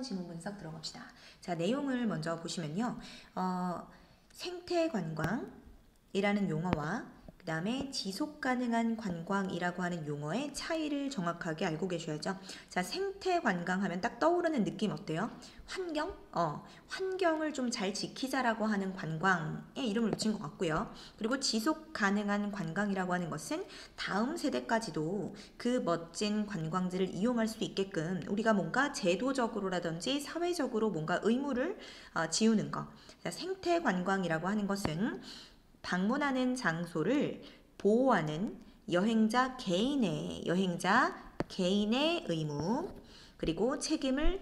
지문 분석 들어갑시다. 자, 내용을 먼저 보시면요. 생태관광이라는 용어와 그 다음에 지속가능한 관광이라고 하는 용어의 차이를 정확하게 알고 계셔야죠. 자, 생태관광 하면 딱 떠오르는 느낌 어때요? 환경? 환경을 좀 잘 지키자라고 하는 관광의 이름을 붙인 것 같고요. 그리고 지속가능한 관광이라고 하는 것은 다음 세대까지도 그 멋진 관광지를 이용할 수 있게끔 우리가 뭔가 제도적으로라든지 사회적으로 뭔가 의무를 지우는 것. 자, 생태관광이라고 하는 것은 방문하는 장소를 보호하는 여행자 개인의 의무, 그리고 책임을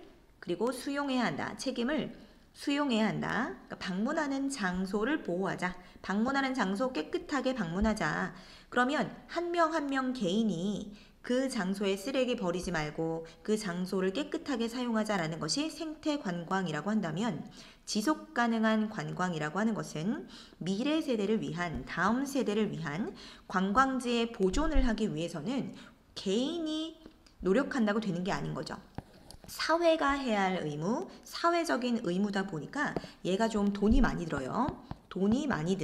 수용해야 한다. 책임을 수용해야 한다. 그러니까 방문하는 장소를 보호하자. 방문하는 장소 깨끗하게 방문하자. 그러면 한 명 한 명 개인이 그 장소에 쓰레기 버리지 말고 그 장소를 깨끗하게 사용하자라는 것이 생태관광이라고 한다면, 지속가능한 관광이라고 하는 것은 미래 세대를 위한, 다음 세대를 위한 관광지의 보존을 하기 위해서는 개인이 노력한다고 되는 게 아닌 거죠. 사회가 해야 할 의무, 사회적인 의무다 보니까 얘가 좀 돈이 많이 들어요. 돈이 많이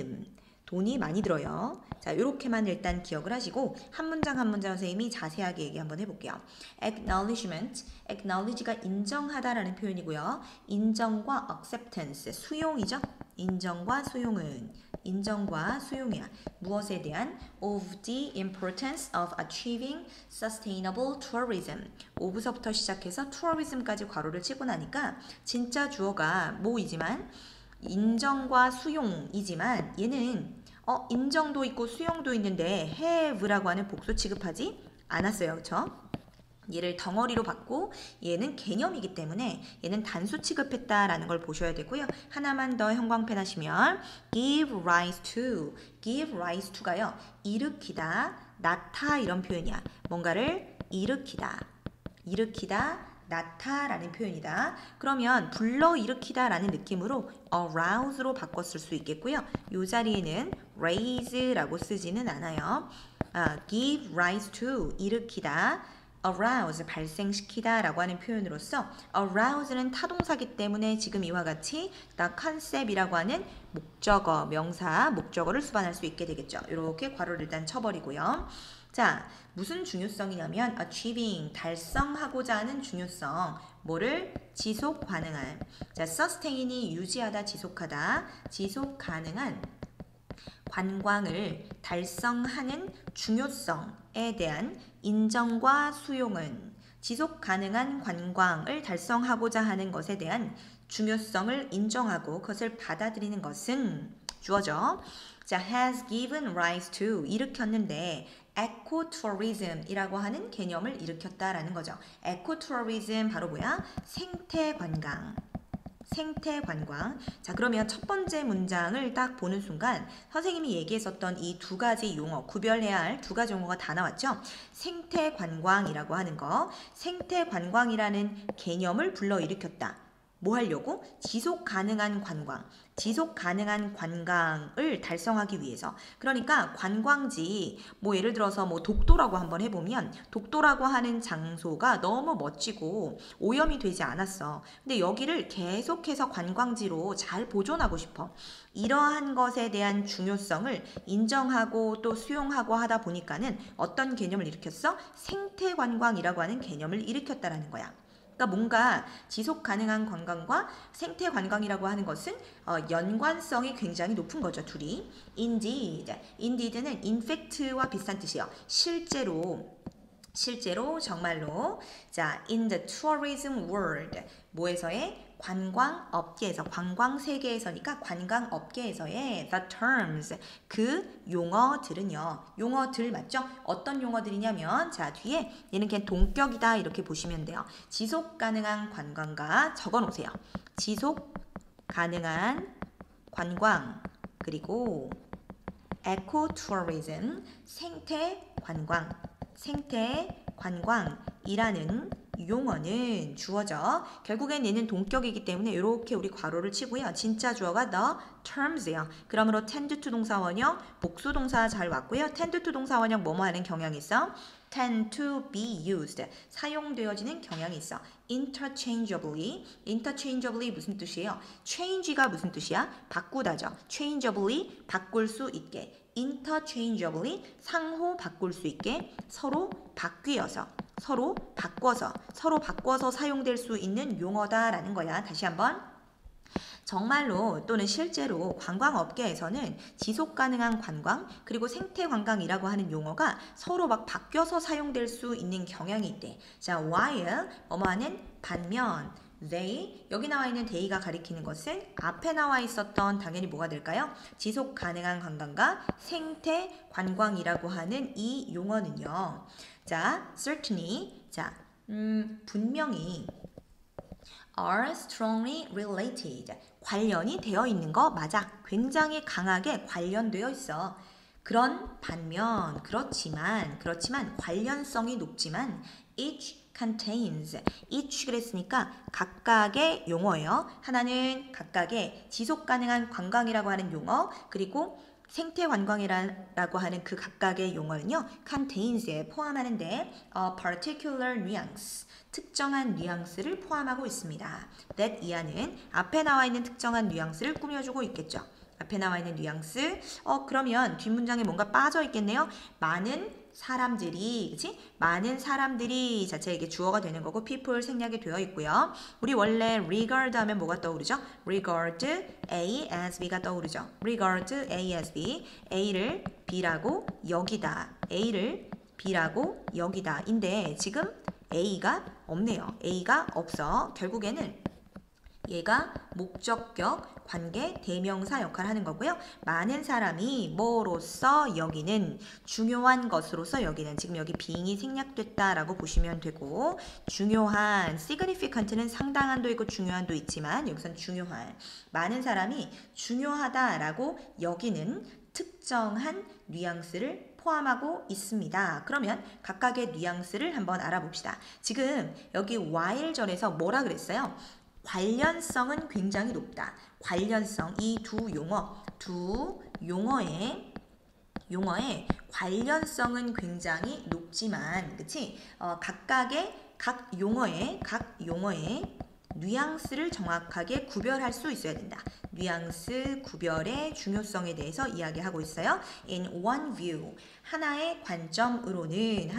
들어요. 자, 이렇게만 일단 기억을 하시고 한 문장 한 문장 선생님이 자세하게 얘기 한번 해볼게요. acknowledge가 인정하다라는 표현이고요. 인정과 acceptance, 수용이죠. 인정과 수용이야. 무엇에 대한? of the importance of achieving sustainable tourism. of부터 시작해서 tourism까지 괄호를 치고 나니까 진짜 주어가 뭐이지만 인정과 수용이지만 얘는 인정도 있고 수용도 있는데 have라고 하는 복수 취급하지 않았어요. 그렇죠? 얘를 덩어리로 받고 얘는 개념이기 때문에 얘는 단수 취급했다라는 걸 보셔야 되고요. 하나만 더 형광펜 하시면 give rise to가요. 일으키다, 낳다 이런 표현이야. 뭔가를 일으키다, 낳다라는 표현이다. 그러면 불러일으키다라는 느낌으로 arouse로 바꿨을 수 있겠고요. 이 자리에는 raise라고 쓰지는 않아요. give rise to, 일으키다, arouse, 발생시키다 라고 하는 표현으로서 arouse는 타동사기 때문에 지금 이와 같이 the concept이라고 하는 목적어, 명사, 목적어를 수반할 수 있게 되겠죠. 이렇게 괄호를 일단 쳐버리고요. 자, 무슨 중요성이냐면 achieving, 달성하고자 하는 중요성. 뭐를? 지속 가능한. 자, sustain이 유지하다, 지속하다. 지속 가능한 관광을 달성하는 중요성에 대한 인정과 수용은 지속 가능한 관광을 달성하고자 하는 것에 대한 중요성을 인정하고 그것을 받아들이는 것은 주어져. 자, has given rise to, 일으켰는데 에코투어리즘이라고 하는 개념을 일으켰다라는 거죠. 에코투어리즘 바로 뭐야? 생태관광. 자, 그러면 첫 번째 문장을 딱 보는 순간 선생님이 얘기했었던 이 두 가지 용어, 구별해야 할 두 가지 용어가 다 나왔죠. 생태관광이라고 하는 거, 생태관광이라는 개념을 불러일으켰다. 뭐 하려고? 지속 가능한 관광을 달성하기 위해서. 그러니까 관광지, 뭐 예를 들어서 뭐 독도라고 한번 해보면 독도라고 하는 장소가 너무 멋지고 오염이 되지 않았어. 근데 여기를 계속해서 관광지로 잘 보존하고 싶어. 이러한 것에 대한 중요성을 인정하고 또 수용하고 하다 보니까는 어떤 개념을 일으켰어? 생태관광이라고 하는 개념을 일으켰다라는 거야. 그러니까 뭔가 지속 가능한 관광과 생태 관광이라고 하는 것은 연관성이 굉장히 높은 거죠, 둘이. indeed는 in fact와 비슷한 뜻이에요. 실제로 정말로. 자, in the tourism world, 뭐에서의? 관광 업계에서, 관광 세계에서니까 관광 업계에서의 the terms, 그 용어들은요. 용어들 맞죠? 어떤 용어들이냐면 자, 뒤에 얘는 그냥 동격이다 이렇게 보시면 돼요. 지속 가능한 관광과 적어 놓으세요. 지속 가능한 관광, 그리고 에코투어리즘, 생태 관광이라는 용어는 주어져. 결국엔 얘는 동격이기 때문에 이렇게 우리 괄호를 치고요. 진짜 주어가 the terms예요. 그러므로 tend to 동사 원형, 복수 동사 잘 왔고요. tend to 동사 원형 뭐뭐 하는 경향이 있어? tend to be used. 사용되어지는 경향이 있어. interchangeably. interchangeably 무슨 뜻이에요? change가 무슨 뜻이야? 바꾸다죠. changeably 바꿀 수 있게. interchangeably 상호 바꿀 수 있게 서로 바뀌어서 서로 바꿔서 사용될 수 있는 용어다라는 거야. 다시 한번. 정말로 또는 실제로 관광업계에서는 지속 가능한 관광 그리고 생태 관광이라고 하는 용어가 서로 막 바뀌어서 사용될 수 있는 경향이 있대. 자, while 뭐뭐하는 반면 they 여기 나와 있는 they가 가리키는 것은 앞에 나와 있었던 당연히 뭐가 될까요? 지속 가능한 관광과 생태 관광이라고 하는 이 용어는요. 자, certainly 자, 분명히 are strongly related. 관련이 되어 있는 거 맞아. 굉장히 강하게 관련되어 있어. 그런 반면 그렇지만 관련성이 높지만 each contains. each 그랬으니까 각각의 용어예요. 하나는 각각의 지속 가능한 관광이라고 하는 용어 그리고 생태 관광이라고 하는 그 각각의 용어는요. contains에 포함하는데 a particular nuance. 특정한 뉘앙스를 포함하고 있습니다. that 이하는 앞에 나와 있는 특정한 뉘앙스를 꾸며주고 있겠죠. 앞에 나와 있는 뉘앙스. 그러면 뒷문장에 뭔가 빠져 있겠네요. 많은 사람들이, 그치? 많은 사람들이 자체에게 주어가 되는 거고 people 생략이 되어 있고요. 우리 원래 regard 하면 뭐가 떠오르죠? regard A as B가 떠오르죠. regard A as B. A를 B라고 여기다. A를 B라고 여기다. 인데 지금 A가 없네요. A가 없어. 결국에는 얘가 목적격, 관계, 대명사 역할을 하는 거고요. 많은 사람이 뭐로서 여기는 중요한 것으로서 여기는 지금 여기 being이 생략됐다라고 보시면 되고 중요한, significant는 상당한도 있고 중요한도 있지만 여기선 중요한, 많은 사람이 중요하다라고 여기는 특정한 뉘앙스를 포함하고 있습니다. 그러면 각각의 뉘앙스를 한번 알아봅시다. 지금 여기 while 전에서 뭐라 그랬어요? 관련성은 굉장히 높다. 관련성, 이 두 용어의 관련성은 굉장히 높지만, 그치? 각 용어의 뉘앙스를 정확하게 구별할 수 있어야 된다. 뉘앙스 구별의 중요성에 대해서 이야기하고 있어요. In one view, 하나의 관점으로 the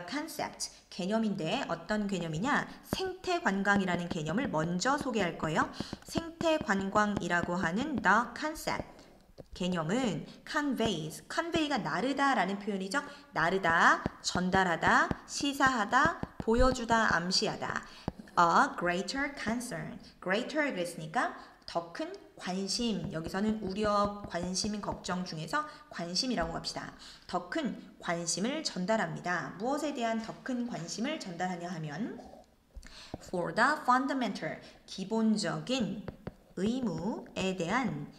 concept, 개념인데 어떤 개념이냐? 생태관광이라는 개념을 먼저 소개할 거예요. 생태관광이라고 하는 the concept. 개념은 convey가 나르다라는 표현이죠. 나르다, 전달하다, 시사하다, 보여주다, 암시하다. A greater concern. greater 그랬으니까 더 큰 관심. 여기서는 우려, 관심, 걱정 중에서 관심이라고 합시다. 더 큰 관심을 전달합니다. 무엇에 대한 더 큰 관심을 전달하냐 하면 for the fundamental, 기본적인 의무에 대한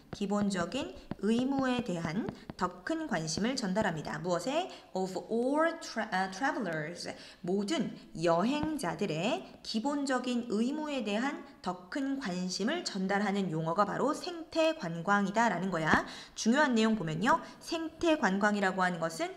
더 큰 관심을 전달합니다. 무엇에? Of all travelers, 모든 여행자들의 기본적인 의무에 대한 더 큰 관심을 전달하는 용어가 바로 생태관광이다라는 거야. 중요한 내용 보면요. 생태관광이라고 하는 것은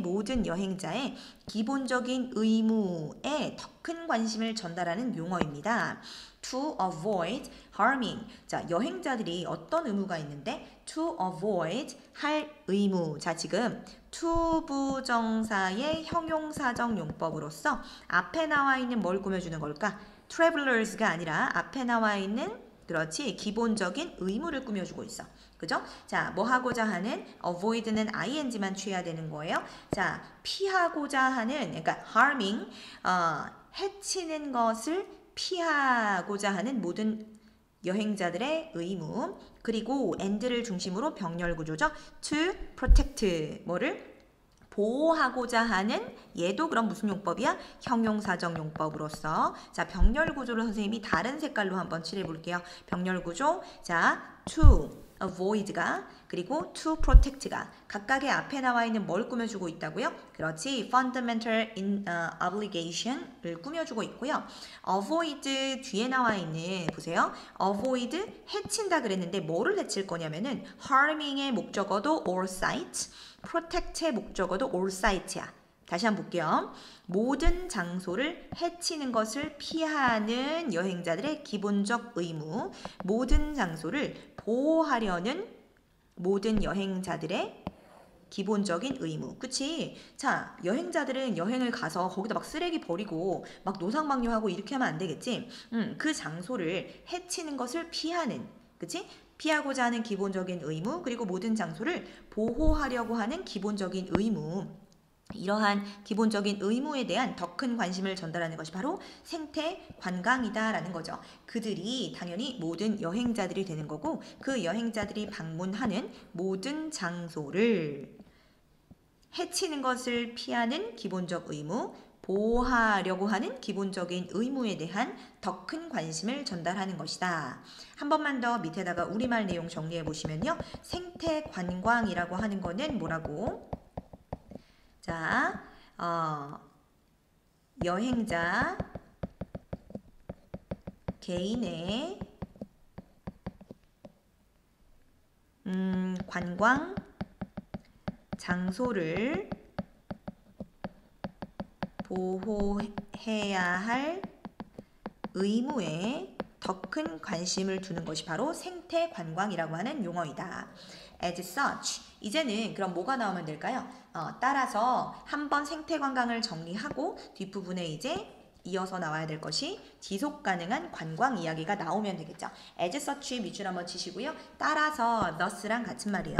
모든 여행자의 기본적인 의무에 더 큰 관심을 전달하는 용어입니다. To avoid harming. 자, 여행자들이 어떤 의무가 있는데 to avoid 할 의무. 자, 지금 to 부정사의 형용사적 용법으로서 앞에 나와 있는 뭘 꾸며주는 걸까? travelers가 아니라 앞에 나와 있는 그렇지 기본적인 의무를 꾸며주고 있어. 그죠? 자, 뭐 하고자 하는 avoid는 ing만 취해야 되는 거예요. 자, 피하고자 하는 그러니까 harming 해치는 것을 피하고자 하는 모든 여행자들의 의무 그리고 and를 중심으로 병렬 구조죠. to protect 뭐를 보호하고자 하는 얘도 그럼 무슨 용법이야? 형용사적 용법으로서 자 병렬 구조를 선생님이 다른 색깔로 한번 칠해 볼게요. 병렬 구조 자 to avoid가 그리고 to protect가 각각의 앞에 나와 있는 뭘 꾸며주고 있다고요? 그렇지 fundamental obligation을 꾸며주고 있고요. avoid 뒤에 나와 있는 보세요. avoid 해친다 그랬는데 뭐를 해칠 거냐면은 harming의 목적어도 or sight protect의 목적어도 all site야. 다시 한번 볼게요. 모든 장소를 해치는 것을 피하는 여행자들의 기본적 의무, 모든 장소를 보호하려는 모든 여행자들의 기본적인 의무. 그치? 자, 여행자들은 여행을 가서 거기다 막 쓰레기 버리고 막 노상방뇨하고 이렇게 하면 안 되겠지? 그 장소를 해치는 것을 피하는, 그치? 피하고자 하는 기본적인 의무, 그리고 모든 장소를 보호하려고 하는 기본적인 의무. 이러한 기본적인 의무에 대한 더 큰 관심을 전달하는 것이 바로 생태 관광이다라는 거죠. 그들이 당연히 모든 여행자들이 되는 거고 그 여행자들이 방문하는 모든 장소를 해치는 것을 피하는 기본적 의무, 보호하려고 하는 기본적인 의무에 대한 더 큰 관심을 전달하는 것이다. 한 번만 더 밑에다가 우리말 내용 정리해 보시면요. 생태 관광이라고 하는 거는 뭐라고? 자, 여행자 개인의 관광 장소를 보호해야 할 의무에 더 큰 관심을 두는 것이 바로 생태 관광이라고 하는 용어이다. As such, 이제는 그럼 뭐가 나오면 될까요? 따라서 한번 생태 관광을 정리하고 뒷부분에 이제 이어서 나와야 될 것이 지속 가능한 관광 이야기가 나오면 되겠죠. As such 밑줄 한번 치시고요. 따라서 thus랑 같은 말이에요.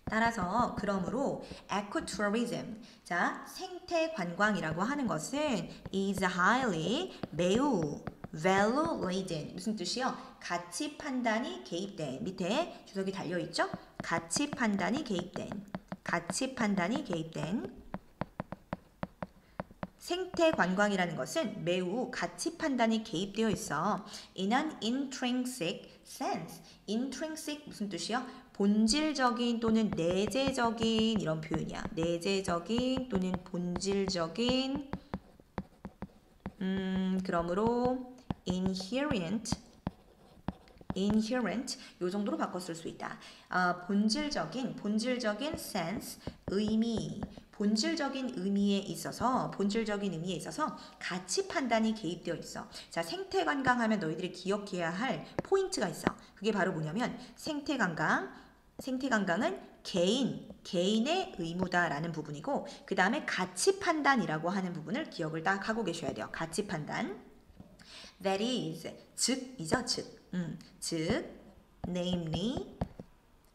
따라서 그러므로 ecotourism, 자 생태 관광이라고 하는 것은 is highly 매우 value laden, 무슨 뜻이요? 가치 판단이 개입된, 밑에 주석이 달려 있죠? 가치 판단이 개입된 생태 관광이라는 것은 매우 가치 판단이 개입되어 있어. In an intrinsic sense. intrinsic 무슨 뜻이요? 본질적인 또는 내재적인 이런 표현이야. 내재적인 또는 본질적인 그러므로 inherent 요 정도로 바꿔 쓸 수 있다. 본질적인 sense 의미 본질적인 의미에 있어서 가치 판단이 개입되어 있어. 자, 생태 관광 하면 너희들이 기억해야 할 포인트가 있어. 그게 바로 뭐냐면 생태 관광은 개인의 의무다라는 부분이고 그 다음에 가치 판단이라고 하는 부분을 기억을 딱 하고 계셔야 돼요. 가치 판단. That is, 즉이죠. 즉, namely,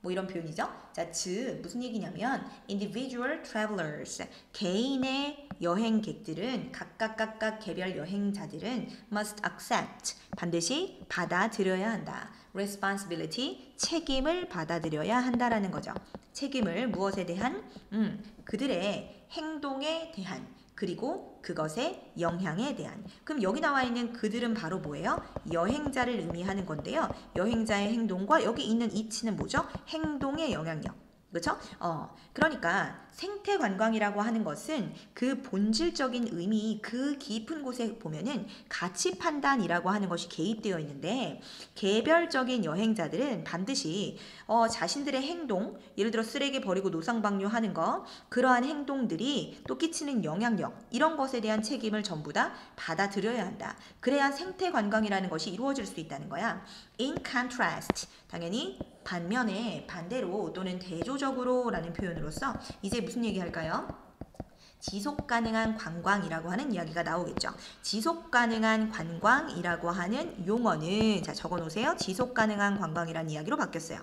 뭐 이런 표현이죠. 자, 즉 무슨 얘기냐면 individual travelers, 개인의 여행객들은 각각 개별 여행자들은 must accept, 반드시 받아들여야 한다. responsibility, 책임을 받아들여야 한다라는 거죠. 책임을 무엇에 대한? 그들의 행동에 대한, 그리고 그것의 영향에 대한. 그럼 여기 나와 있는 그들은 바로 뭐예요? 여행자를 의미하는 건데요. 여행자의 행동과 여기 있는 이치는 뭐죠? 행동의 영향력. 그렇죠? 그러니까 생태 관광이라고 하는 것은 그 본질적인 의미, 그 깊은 곳에 보면은 가치 판단이라고 하는 것이 개입되어 있는데 개별적인 여행자들은 반드시 자신들의 행동, 예를 들어 쓰레기 버리고 노상방뇨하는 거, 그러한 행동들이 또 끼치는 영향력, 이런 것에 대한 책임을 전부 다 받아들여야 한다. 그래야 생태 관광이라는 것이 이루어질 수 있다는 거야. In contrast, 당연히 반면에, 반대로 또는 대조적으로 라는 표현으로서 이제 무슨 얘기 할까요? 지속 가능한 관광이라고 하는 이야기가 나오겠죠. 지속 가능한 관광이라고 하는 용어는, 자, 적어 놓으세요. 지속 가능한 관광이라는 이야기로 바뀌었어요.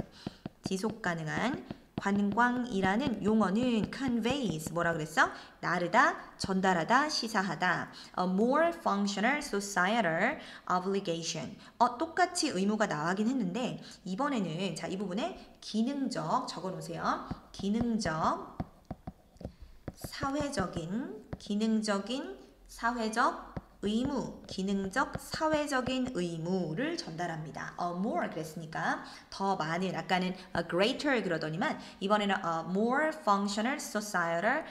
지속 가능한 관광이라는 용어는 conveys, 뭐라 그랬어? 나르다, 전달하다, 시사하다. A more functional societal obligation. 똑같이 의무가 나가긴 했는데 이번에는, 자, 이 부분에 기능적 적어 놓으세요. 기능적 사회적인 의무를 전달합니다. A more 그랬으니까 더 많은, 아까는 a greater 그러더니만 이번에는 a more functional societal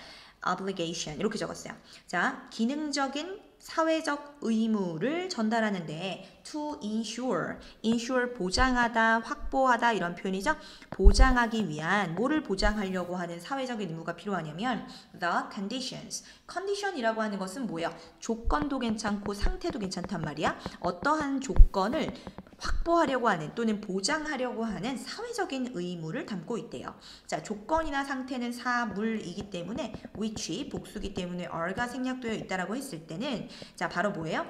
obligation 이렇게 적었어요. 자, 기능적인 사회적 의무를 전달하는데 to ensure 보장하다, 확보하다 이런 표현이죠. 보장하기 위한 뭐를 보장하려고 하는 사회적인 의무가 필요하냐면 the condition이라고 하는 것은 뭐야? 조건도 괜찮고 상태도 괜찮단 말이야. 어떠한 조건을 확보하려고 하는 또는 보장하려고 하는 사회적인 의무를 담고 있대요. 자, 조건이나 상태는 사물이기 때문에 which 복수기 때문에 are가 생략되어 있다라고 했을 때는 자, 바로 뭐예요?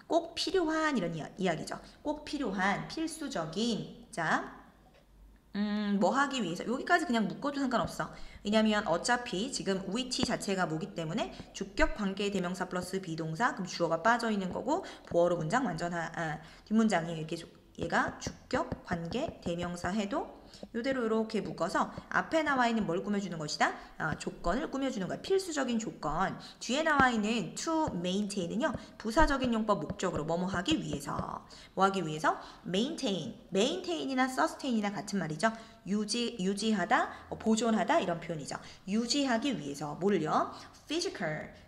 꼭 필요한 이런 이야기죠. 꼭 필요한 필수적인 자, 뭐 하기 위해서 여기까지 그냥 묶어도 상관없어. 왜냐면 어차피 지금 which 자체가 뭐기 때문에 주격 관계 대명사 플러스 비동사 그럼 주어가 빠져 있는 거고 보어로 문장 뒷문장이 이렇게 얘가 주격 관계 대명사 해도 이대로 이렇게 묶어서 앞에 나와 있는 뭘 꾸며주는 것이다? 조건을 꾸며주는 거야. 필수적인 조건. 뒤에 나와 있는 to maintain은요. 부사적인 용법 목적으로 뭐뭐 하기 위해서. 뭐 하기 위해서? maintain이나 sustain이나 같은 말이죠. 유지하다, 보존하다 이런 표현이죠. 유지하기 위해서 뭘요?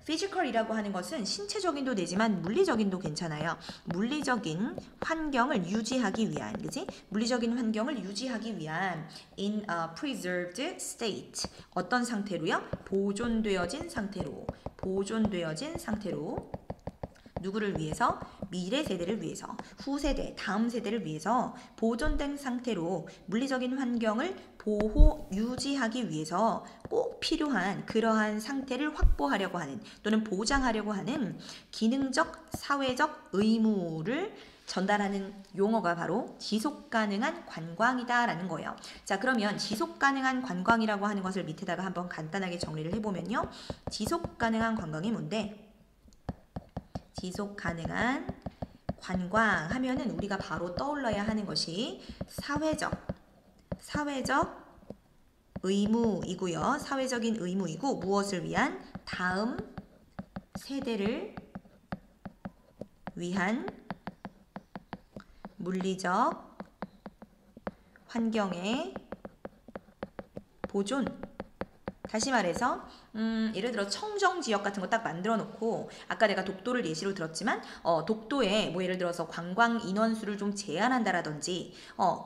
physical이라고 하는 것은 신체적인도 되지만 물리적인도 괜찮아요. 물리적인 환경을 유지하기 위한, 그지? 물리적인 환경을 유지하기 위한 in a preserved state. 어떤 상태로요? 보존되어진 상태로. 누구를 위해서? 미래 세대를 위해서, 후세대, 다음 세대를 위해서 보존된 상태로 물리적인 환경을 유지하기 위해서 꼭 필요한 그러한 상태를 확보하려고 하는 또는 보장하려고 하는 기능적, 사회적 의무를 전달하는 용어가 바로 지속가능한 관광이다라는 거예요. 자, 그러면 지속가능한 관광이라고 하는 것을 밑에다가 한번 간단하게 정리를 해보면요. 지속가능한 관광이 뭔데? 지속가능한 관광 하면은 우리가 바로 떠올라야 하는 것이 사회적 의무이고요. 사회적인 의무이고 무엇을 위한? 다음 세대를 위한 물리적 환경의 보존. 다시 말해서 예를 들어 청정지역 같은 거 딱 만들어 놓고 아까 내가 독도를 예시로 들었지만 독도에 뭐 예를 들어서 관광 인원수를 좀 제한한다라든지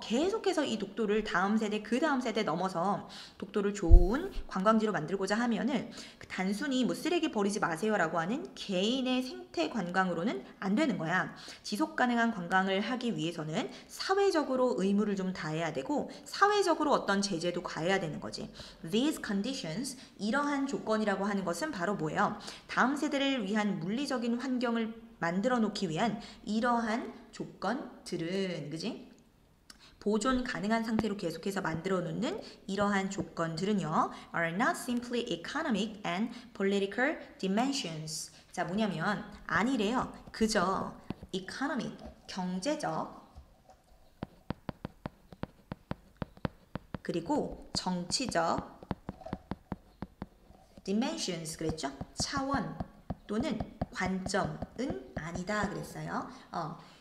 계속해서 이 독도를 다음 세대 그 다음 세대 넘어서 독도를 좋은 관광지로 만들고자 하면은 단순히 뭐 쓰레기 버리지 마세요라고 하는 개인의 생태 관광으로는 안 되는 거야. 지속 가능한 관광을 하기 위해서는 사회적으로 의무를 좀 다해야 되고 사회적으로 어떤 제재도 가해야 되는 거지. These conditions 이러한 조건이라고 하는 것은 바로 뭐예요? 다음 세대를 위한 물리적인 환경을 만들어 놓기 위한 이러한 조건들은 그지? 보존 가능한 상태로 계속해서 만들어 놓는 이러한 조건들은요. are not simply economic and political dimensions. 자, 뭐냐면 아니래요. 그저 economic, 경제적 그리고 정치적 dimensions 그랬죠? 차원 또는 관점은 아니다 그랬어요.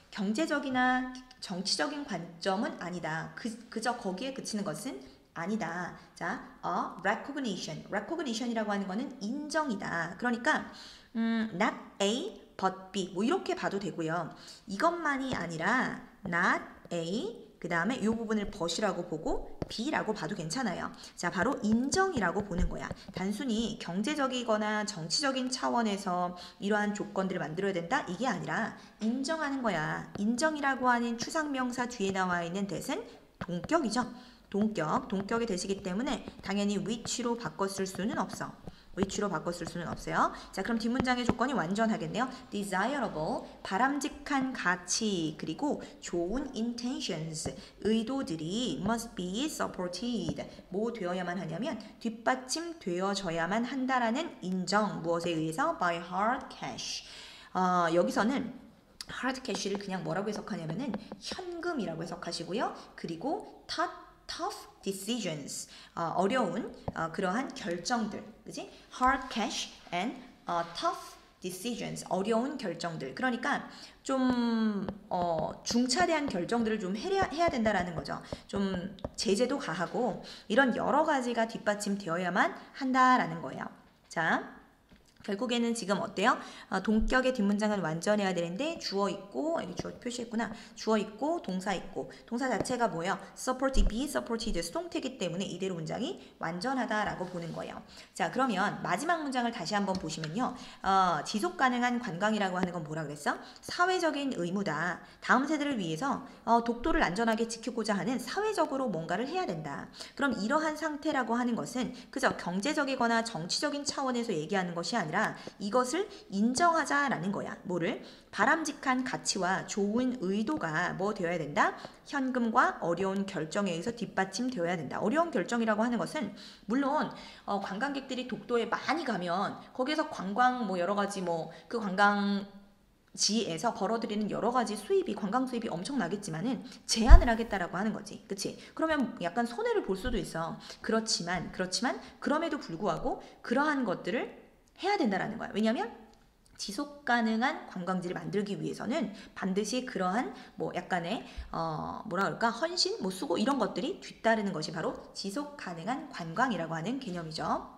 경제적이나 정치적인 관점은 아니다. 그저 거기에 그치는 것은 아니다. 자, recognition이라고 하는 것은 인정이다. 그러니까 not A but B 뭐 이렇게 봐도 되고요. 이것만이 아니라 not A 그 다음에 이 부분을 but이라고 보고 B라고 봐도 괜찮아요. 자, 바로 인정이라고 보는 거야. 단순히 경제적이거나 정치적인 차원에서 이러한 조건들을 만들어야 된다? 이게 아니라 인정하는 거야. 인정이라고 하는 추상명사 뒤에 나와 있는 대신 동격이죠. 동격의 대시기 때문에 당연히 which로 바꿨을 수는 없어. which로 바꿨을 수는 없어요. 자, 그럼 뒷문장의 조건이 완전하겠네요. desirable, 바람직한 가치, 그리고 좋은 intentions, 의도들이 must be supported, 뭐 되어야만 하냐면 뒷받침되어져야만 한다라는 인정, 무엇에 의해서? by hard cash. 여기서는 hard cash를 그냥 뭐라고 해석하냐면은 현금이라고 해석하시고요. 그리고 tough decisions, 어려운 그러한 결정들, 그지? hard cash and tough decisions, 어려운 결정들. 그러니까 좀 중차대한 결정들을 좀 해야 된다라는 거죠. 좀 제재도 가하고 이런 여러 가지가 뒷받침되어야만 한다라는 거예요. 자, 결국에는 지금 어때요? 동격의 뒷문장은 완전해야 되는데 주어 있고 여기 주어 표시했구나. 주어 있고 동사 있고 동사 자체가 뭐예요? supported, be supported 수동태이기 때문에 이대로 문장이 완전하다라고 보는 거예요. 자, 그러면 마지막 문장을 다시 한번 보시면요. 지속 가능한 관광이라고 하는 건 뭐라 그랬어? 사회적인 의무다. 다음 세대를 위해서 독도를 안전하게 지키고자 하는 사회적으로 뭔가를 해야 된다. 그럼 이러한 상태라고 하는 것은 그저 경제적이거나 정치적인 차원에서 얘기하는 것이 아니라 이것을 인정하자라는 거야. 뭐를? 바람직한 가치와 좋은 의도가 뭐 되어야 된다? 현금과 어려운 결정에 의해서 뒷받침되어야 된다. 어려운 결정이라고 하는 것은 물론 관광객들이 독도에 많이 가면 거기에서 관광 뭐 여러 가지 뭐 그 관광 지에서 벌어들이는 여러 가지 수입이 관광 수입이 엄청나겠지만은 제한을 하겠다라고 하는 거지. 그치? 그러면 약간 손해를 볼 수도 있어. 그렇지만 그럼에도 불구하고 그러한 것들을 해야 된다라는 거야. 왜냐하면 지속 가능한 관광지를 만들기 위해서는 반드시 그러한 뭐 약간의 뭐라 그럴까 헌신, 뭐 수고 이런 것들이 뒤따르는 것이 바로 지속 가능한 관광이라고 하는 개념이죠.